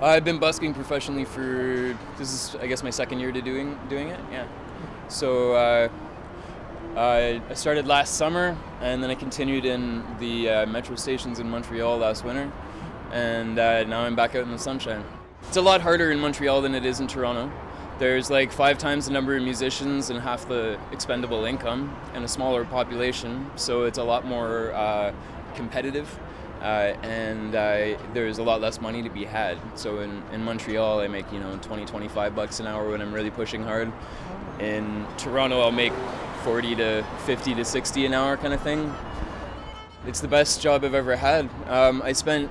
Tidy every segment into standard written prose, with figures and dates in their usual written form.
I've been busking professionally for, this is I guess my second year to doing it, yeah. So I started last summer, and then I continued in the metro stations in Montreal last winter, and now I'm back out in the sunshine. It's a lot harder in Montreal than it is in Toronto. There's like 5 times the number of musicians and half the expendable income, and a smaller population, so it's a lot more competitive. And there's a lot less money to be had. So in Montreal, I make 20-25 bucks an hour when I'm really pushing hard. In Toronto, I'll make 40 to 50 to 60 an hour kind of thing. It's the best job I've ever had. I spent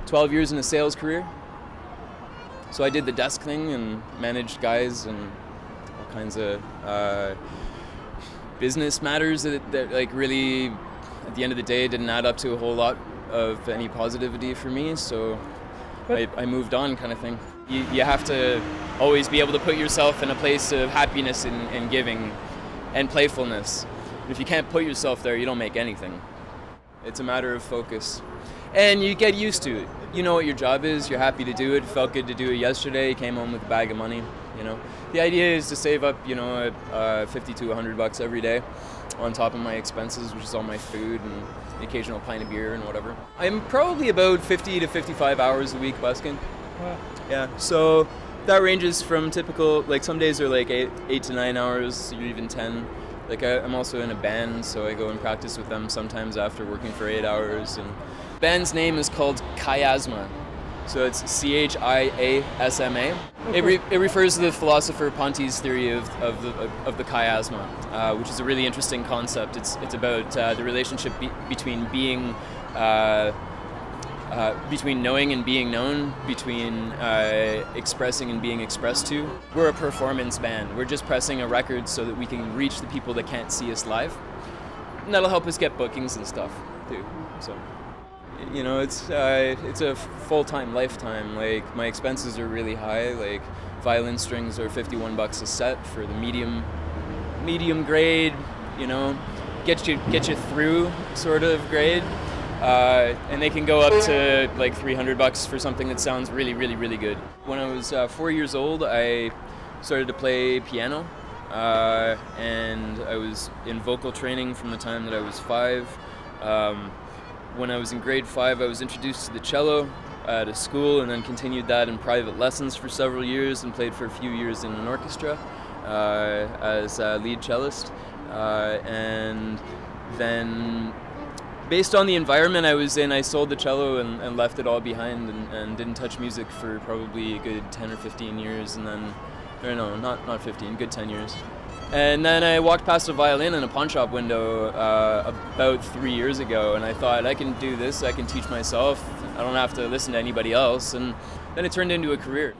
12 years in a sales career. So I did the desk thing and managed guys and all kinds of business matters that like really, at the end of the day, didn't add up to a whole lot of any positivity for me, so I moved on kind of thing. You have to always be able to put yourself in a place of happiness and giving and playfulness. If you can't put yourself there, you don't make anything. It's a matter of focus. And you get used to it. You know what your job is, you're happy to do it. Felt good to do it yesterday, you came home with a bag of money, The idea is to save up, 50 to 100 bucks every day on top of my expenses, which is all my food and the occasional pint of beer and whatever. I'm probably about 50 to 55 hours a week busking. Wow. Yeah, so that ranges from typical, like some days are like 8 to 9 hours, or even 10. Like I'm also in a band, so I go and practice with them sometimes after working for 8 hours. And band's name is called Chiasma. So it's Chiasma. It refers to the philosopher Ponti's theory of the chiasma, which is a really interesting concept. It's about the relationship between being, between knowing and being known, between expressing and being expressed to. We're a performance band. We're just pressing a record so that we can reach the people that can't see us live, and that'll help us get bookings and stuff too. So. It's a full-time lifetime. Like my expenses are really high. Like violin strings are 51 bucks a set for the medium grade. Get you through sort of grade, and they can go up to like 300 bucks for something that sounds really, really, really good. When I was 4 years old, I started to play piano, and I was in vocal training from the time that I was 5. When I was in grade 5, I was introduced to the cello at a school, and then continued that in private lessons for several years, and played for a few years in an orchestra as a lead cellist. And then, based on the environment I was in, I sold the cello and left it all behind, and didn't touch music for probably a good 10 or 15 years, and then, or no, not 15, good 10 years. And then I walked past a violin in a pawn shop window about 3 years ago, and I thought, I can do this, I can teach myself, I don't have to listen to anybody else, and then it turned into a career.